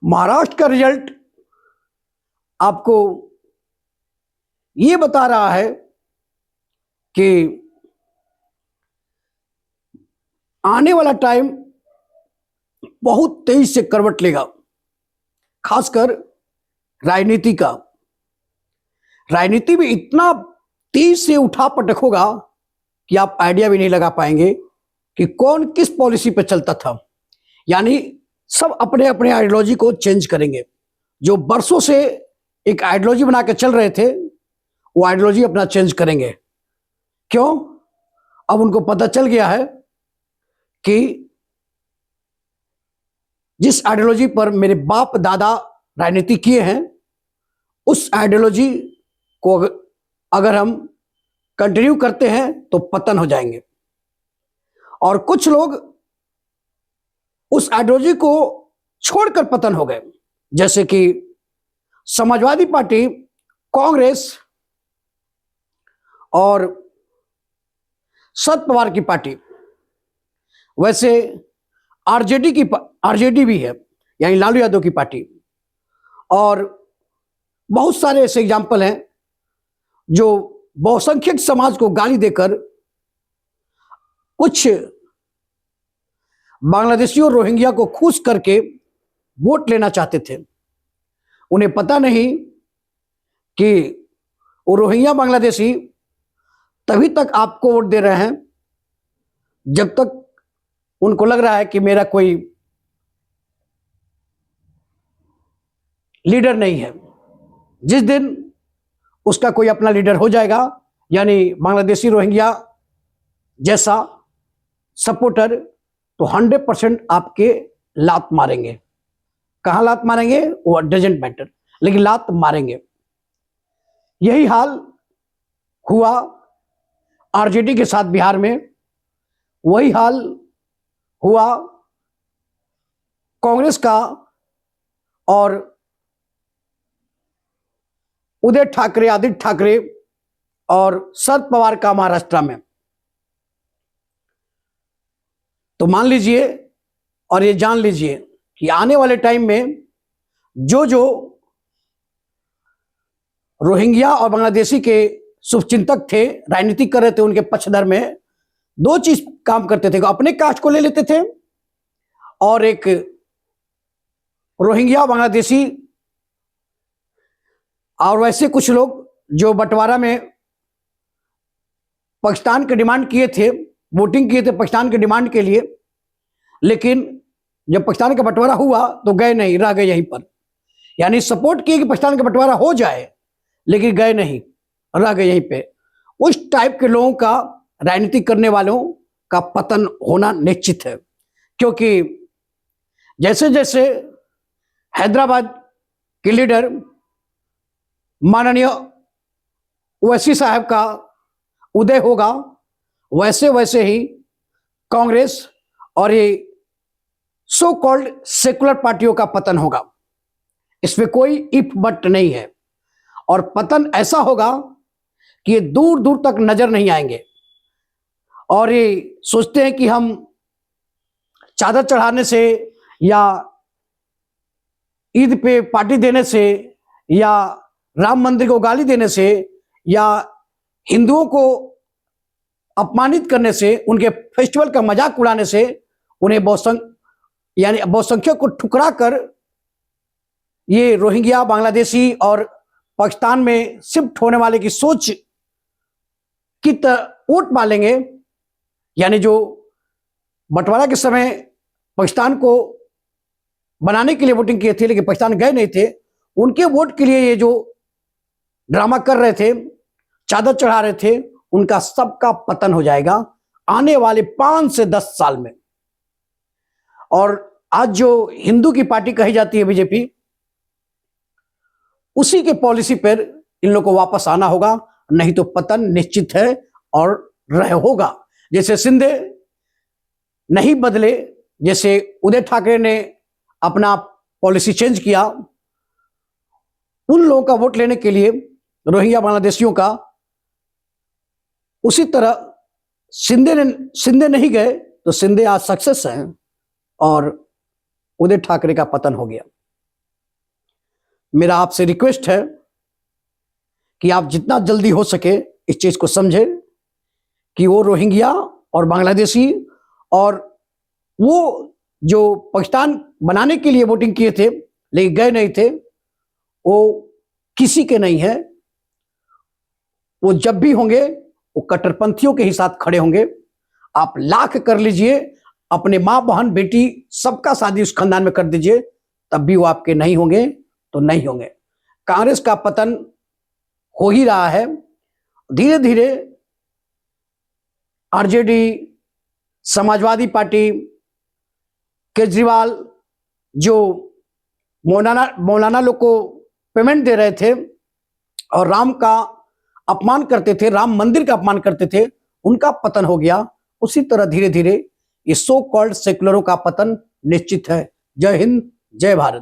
महाराष्ट्र का रिजल्ट आपको ये बता रहा है कि आने वाला टाइम बहुत तेजी से करवट लेगा, खासकर राजनीति का। राजनीति में इतना तेज से उठा पटक होगा कि आप आइडिया भी नहीं लगा पाएंगे कि कौन किस पॉलिसी पे चलता था। यानी सब अपने अपने आइडियोलॉजी को चेंज करेंगे। जो बरसों से एक आइडियोलॉजी बना के चल रहे थे, वो आइडियोलॉजी अपना चेंज करेंगे। क्यों? अब उनको पता चल गया है कि जिस आइडियोलॉजी पर मेरे बाप दादा राजनीति किए हैं, उस आइडियोलॉजी को अगर हम कंटिन्यू करते हैं तो पतन हो जाएंगे। और कुछ लोग उस आइडियोलॉजी को छोड़कर पतन हो गए, जैसे कि समाजवादी पार्टी, कांग्रेस और शरद पवार की पार्टी। वैसे आरजेडी भी है, यानी लालू यादव की पार्टी। और बहुत सारे ऐसे एग्जाम्पल हैं जो बहुसंख्यक समाज को गाली देकर कुछ बांग्लादेशियों और रोहिंग्या को खुश करके वोट लेना चाहते थे। उन्हें पता नहीं कि वो रोहिंग्या बांग्लादेशी तभी तक आपको वोट दे रहे हैं जब तक उनको लग रहा है कि मेरा कोई लीडर नहीं है। जिस दिन उसका कोई अपना लीडर हो जाएगा, यानी बांग्लादेशी रोहिंग्या जैसा सपोर्टर, तो 100% आपके लात मारेंगे। कहां लात मारेंगे वो डजंट मैटर, लेकिन लात मारेंगे। यही हाल हुआ आरजेडी के साथ बिहार में, वही हाल हुआ कांग्रेस का और उदय ठाकरे, आदित्य ठाकरे और शरद पवार का महाराष्ट्र में। तो मान लीजिए और ये जान लीजिए कि आने वाले टाइम में जो जो रोहिंग्या और बांग्लादेशी के शुभचिंतक थे, राजनीति कर रहे थे, उनके पक्षधर में दो चीज काम करते थे। अपने कास्ट को ले लेते थे और एक रोहिंग्या बांग्लादेशी। और वैसे कुछ लोग जो बंटवारा में पाकिस्तान के डिमांड किए थे, वोटिंग किए थे पाकिस्तान के डिमांड के लिए, लेकिन जब पाकिस्तान का बंटवारा हुआ तो गए नहीं, रह गए यहीं पर। यानी सपोर्ट किए कि पाकिस्तान का बंटवारा हो जाए, लेकिन गए नहीं, रह गए यहीं पे। उस टाइप के लोगों का, राजनीति करने वालों का पतन होना निश्चित है। क्योंकि जैसे जैसे हैदराबाद के लीडर माननीय ओवैसी साहब का उदय होगा, वैसे वैसे ही कांग्रेस और ये सो कॉल्ड सेकुलर पार्टियों का पतन होगा। इसमें कोई इफ बट नहीं है। और पतन ऐसा होगा कि ये दूर दूर तक नजर नहीं आएंगे। और ये सोचते हैं कि हम चादर चढ़ाने से या ईद पे पार्टी देने से या राम मंदिर को गाली देने से या हिंदुओं को अपमानित करने से, उनके फेस्टिवल का मजाक उड़ाने से, उन्हें बहुसंख्यक को ठुकरा कर ये रोहिंग्या बांग्लादेशी और पाकिस्तान में शिफ्ट होने वाले की सोच की वोट पालेंगे। यानी जो बंटवारा के समय पाकिस्तान को बनाने के लिए वोटिंग किए थे लेकिन पाकिस्तान गए नहीं थे, उनके वोट के लिए ये जो ड्रामा कर रहे थे, चादर चढ़ा रहे थे, उनका सबका पतन हो जाएगा आने वाले 5 से 10 साल में। और आज जो हिंदू की पार्टी कही जाती है बीजेपी, उसी के पॉलिसी पर इन लोगों को वापस आना होगा, नहीं तो पतन निश्चित है और रह होगा। जैसे शिंदे नहीं बदले, जैसे उदय ठाकरे ने अपना पॉलिसी चेंज किया उन लोगों का वोट लेने के लिए, रोहिंग्या बांग्लादेशियों का, उसी तरह शिंदे नहीं गए तो शिंदे आज सक्सेस हैं और उदय ठाकरे का पतन हो गया। मेरा आपसे रिक्वेस्ट है कि आप जितना जल्दी हो सके इस चीज को समझें कि वो रोहिंग्या और बांग्लादेशी और वो जो पाकिस्तान बनाने के लिए वोटिंग किए थे लेकिन गए नहीं थे, वो किसी के नहीं है। वो जब भी होंगे वो कट्टरपंथियों के ही साथ खड़े होंगे। आप लाख कर लीजिए, अपने माँ बहन बेटी सबका शादी उस खानदान में कर दीजिए, तब भी वो आपके नहीं होंगे तो नहीं होंगे। कांग्रेस का पतन हो ही रहा है। धीरे धीरे आरजेडी, समाजवादी पार्टी, केजरीवाल जो मौलाना लोग को पेमेंट दे रहे थे और राम का अपमान करते थे, राम मंदिर का अपमान करते थे, उनका पतन हो गया। उसी तरह धीरे धीरे ये सो कॉल्ड सेकुलरों का पतन निश्चित है। जय हिंद, जय भारत।